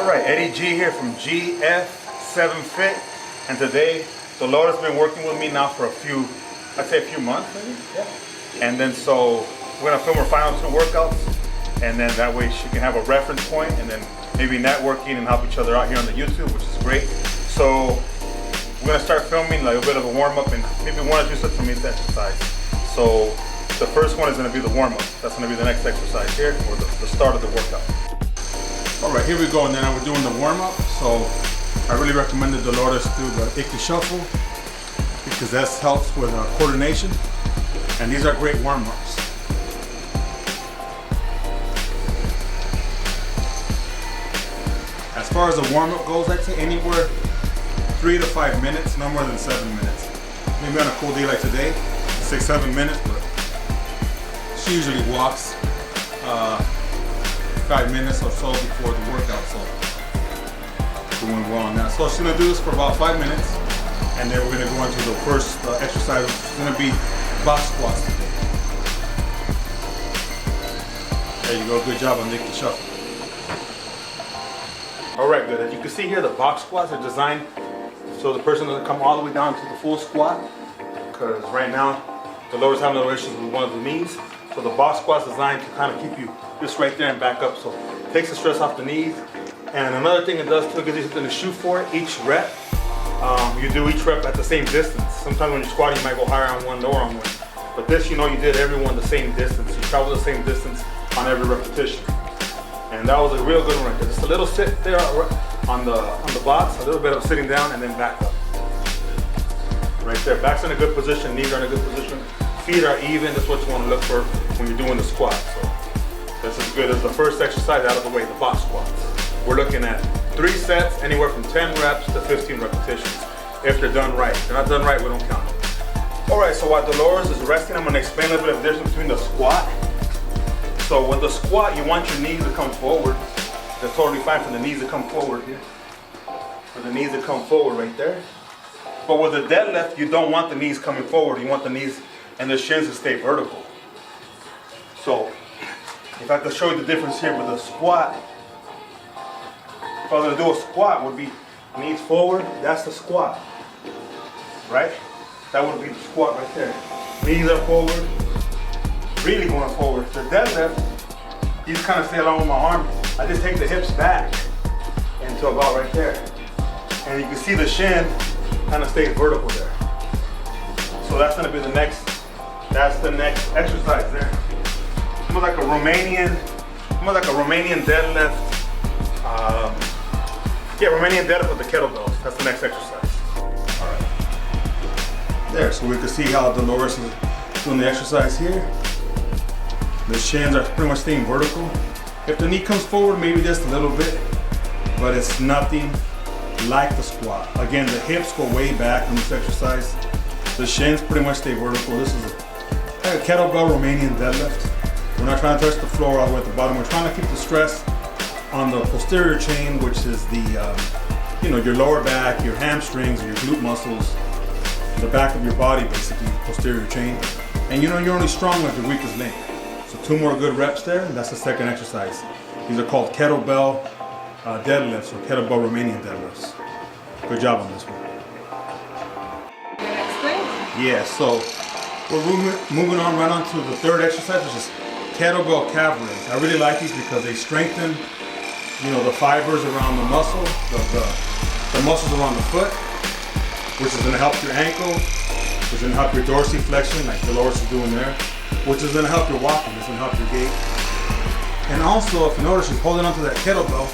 Alright, Eddie G here from GF7 Fit, and today Dolores has been working with me now for I'd say a few months maybe? Yeah. And then so we're gonna film our final 2 workouts, and then that way she can have a reference point, and then maybe networking and help each other out here on the YouTube, which is great. So we're gonna start filming like a bit of a warm up and maybe 1 or 2 sets from each exercise. So the first one is gonna be the warm up. That's gonna be the next exercise here, or the start of the workout. Alright, here we go, and then we're doing the warm-up. So I really recommend that Dolores do the Ickey shuffle because that helps with coordination, and these are great warm-ups. As far as the warm-up goes, I'd say anywhere 3 to 5 minutes, no more than 7 minutes. Maybe on a cool day like today, 6-7 minutes, but she usually walks 5 minutes or so before the workout, so doing well on that. So she's gonna do this for about 5 minutes, and then we're gonna go into the first exercise, which is gonna be box squats today. There you go, good job on Ickey shuffle. All right, good. As you can see here, the box squats are designed so the person doesn't come all the way down to the full squat, because right now Dolores having no issues with one of the knees. So the box squat is designed to kind of keep you just right there and back up, so it takes the stress off the knees. And another thing it does too, gives you something to shoot for each rep. You do each rep at the same distance. Sometimes when you're squatting, you might go higher on one, lower on one. But this, you know, you did every one the same distance. You travel the same distance on every repetition. And that was a real good one right there. Just a little sit there on the box, a little bit of sitting down, and then back up. Right there, back's in a good position, knees are in a good position. Feet are even. That's what you want to look for when you're doing the squat. So that's as good as the first exercise out of the way, the box squats. We're looking at 3 sets, anywhere from 10 reps to 15 repetitions, if they're done right. If they're not done right, we don't count them. All right, so while Dolores is resting, I'm going to explain a little bit of the difference between the squat. So with the squat, you want your knees to come forward. That's totally fine for the knees to come forward here. For the knees to come forward right there. But with the deadlift, you don't want the knees coming forward. You want the knees and the shins to stay vertical. So if I could show you the difference here with the squat, if I was going to do a squat, would be knees forward, that's the squat, right? That would be the squat right there. Knees are forward, really going forward. The deadlift, you just kind of stay along with my arm. I just take the hips back into about right there. And you can see the shin kind of stays vertical there. So that's going to be the next exercise there. Almost like a Romanian deadlift. Romanian deadlift with the kettlebells. That's the next exercise. All right. There, so we can see how Dolores is doing the exercise here. The shins are pretty much staying vertical. If the knee comes forward, maybe just a little bit, but it's nothing like the squat. Again, the hips go way back in this exercise. The shins pretty much stay vertical. This is a kettlebell Romanian deadlift. We're not trying to touch the floor all the way at the bottom. We're trying to keep the stress on the posterior chain, which is the, your lower back, your hamstrings, your glute muscles, the back of your body, basically, posterior chain. And you're only strong with your weakest link. So 2 more good reps there, and that's the second exercise. These are called kettlebell deadlifts, or kettlebell Romanian deadlifts. Good job on this one. Yeah, so we're moving on right on to the third exercise, which is kettlebell calf raise. I really like these because they strengthen, the fibers around the muscle, the muscles around the foot, which is going to help your ankle, which is going to help your dorsiflexion, like Dolores is doing there, which is going to help your walking, it's going to help your gait. And also, if you notice, she's holding onto that kettlebell,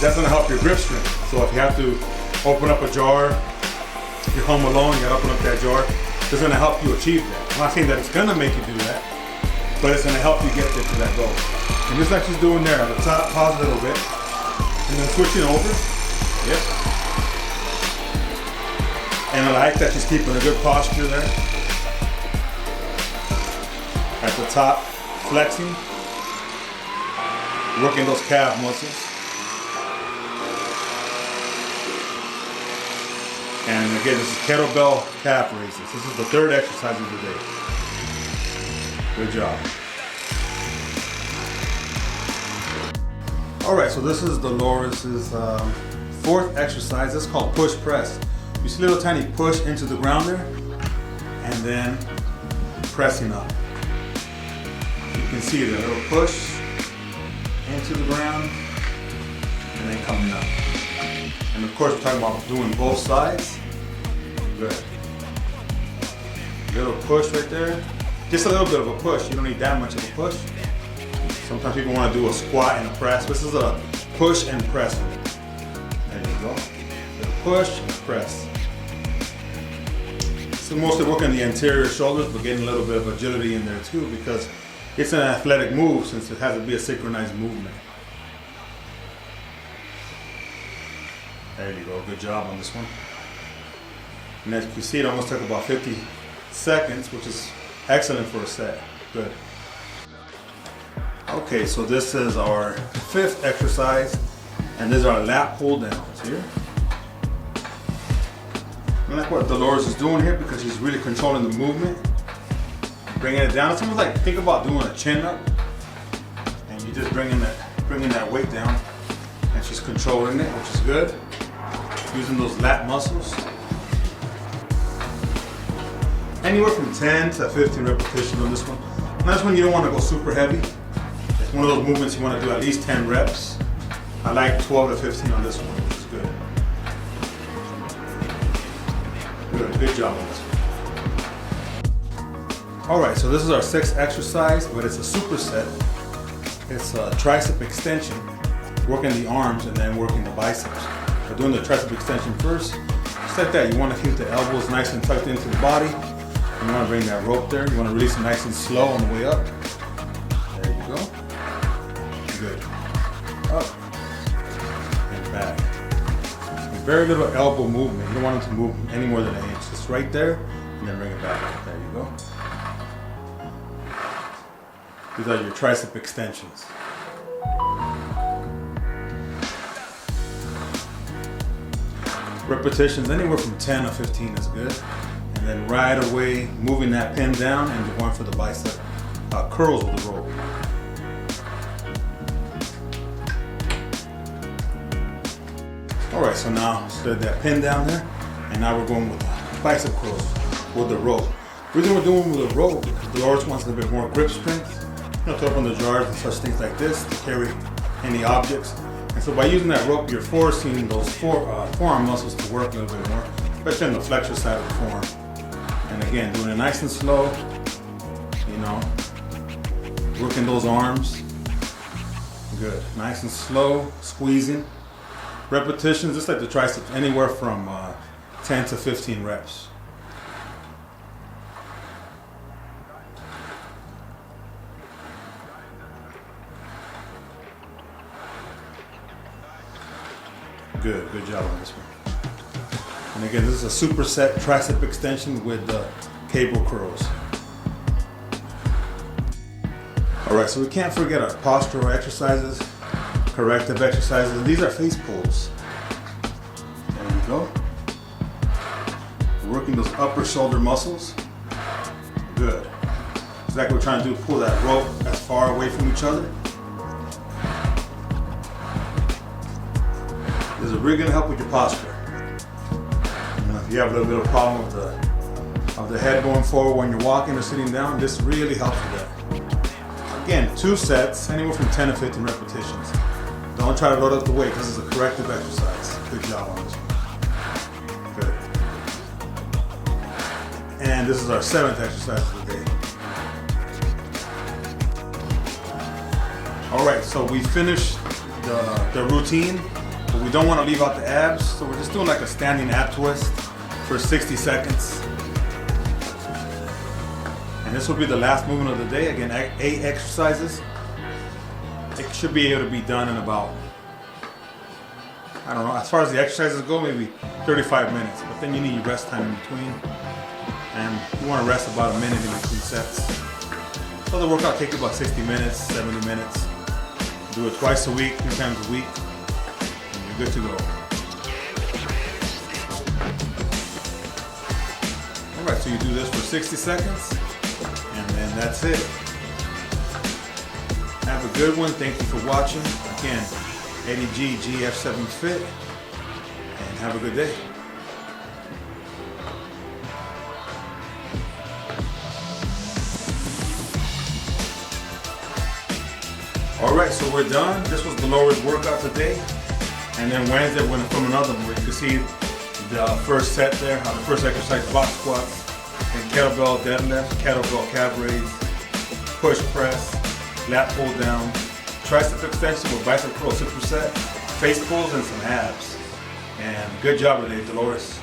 that's going to help your grip strength. So if you have to open up a jar, if you're home alone, you got to open up that jar, it's going to help you achieve that. I'm not saying that it's going to make you do that, but it's going to help you get there to that goal. And just like she's doing there, at the top, pause a little bit, and then switching over. Yep. And I like that she's keeping a good posture there. At the top, flexing, working those calf muscles. And again, this is kettlebell calf raises. This is the third exercise of the day. Good job. All right, so this is Dolores's fourth exercise. This is called push press. You see a little tiny push into the ground there, and then pressing up. You can see the little push into the ground, and then coming up. And of course, we're talking about doing both sides. Good. Little push right there. Just a little bit of a push. You don't need that much of a push. Sometimes people want to do a squat and a press. This is a push and press. There you go. Little push and press. So mostly working the anterior shoulders, but getting a little bit of agility in there too, because it's an athletic move since it has to be a synchronized movement. There you go. Good job on this one. And as you can see, it almost took about 50 seconds, which is excellent for a set. Good. Okay, so this is our fifth exercise, and these are our lat pull downs here. I like what Dolores is doing here because she's really controlling the movement, bringing it down. It's almost like, think about doing a chin up, and you just bringing that weight down, and she's controlling it, which is good. Using those lat muscles. Anywhere from 10 to 15 repetitions on this one. And that's when you don't want to go super heavy. It's one of those movements you want to do at least 10 reps. I like 12 to 15 on this one, which is good. Good job on this one. All right, so this is our sixth exercise, but it's a superset. It's a tricep extension, working the arms and then working the biceps. We're doing the tricep extension first. Just like that, you want to keep the elbows nice and tucked into the body. You want to bring that rope there. You want to release it nice and slow on the way up. There you go. Good. Up and back. Very little elbow movement. You don't want it to move any more than an inch. Just right there, and then bring it back. There you go. These are your tricep extensions. Repetitions anywhere from 10 to 15 is good. And then right away, moving that pin down and you're going for the bicep curls with the rope. All right, so now slid that pin down there, and now we're going with the bicep curls with the rope. The reason we're doing with the rope because Dolores wants a little bit more grip strength. You know, to open the jars and such things like this to carry any objects. And so by using that rope, you're forcing those forearm muscles to work a little bit more, especially on the flexor side of the forearm. And again, doing it nice and slow, you know, working those arms. Good, nice and slow, squeezing. Repetitions, just like the triceps, anywhere from 10 to 15 reps. Good job on this one. And again, this is a superset tricep extension with the cable curls. All right, so we can't forget our postural exercises, corrective exercises, and these are face pulls. There you go. We're working those upper shoulder muscles. Good. Exactly what we're trying to do, pull that rope as far away from each other. This is really going to help with your posture. You know, if you have a little bit of problem of the head going forward when you're walking or sitting down, this really helps with that. Again, 2 sets, anywhere from 10 to 15 repetitions. Don't try to load up the weight. This is a corrective exercise. Good job on this one. Good. And this is our 7th exercise of the day. All right, so we finished the routine. But we don't want to leave out the abs, so we're just doing like a standing ab twist for 60 seconds. And this will be the last movement of the day. Again, 8 exercises. It should be able to be done in about, I don't know, as far as the exercises go, maybe 35 minutes. But then you need rest time in between. And you want to rest about a minute in between sets. So the workout takes about 60 minutes, 70 minutes. Do it twice a week, 3 times a week. Good to go. All right, so you do this for 60 seconds, and then that's it. Have a good one. Thank you for watching. Again, ADG GF7 Fit, and have a good day. Alright, so we're done. This was Dolores' workout today. And then Wednesday we're going to film another one where you can see the first set there, the first exercise, box squats, and kettlebell deadlift, kettlebell calf raise, push press, lat pull down, Triceps Extension with Bicep Curl superset, face pulls, and some abs. And good job today, Dolores.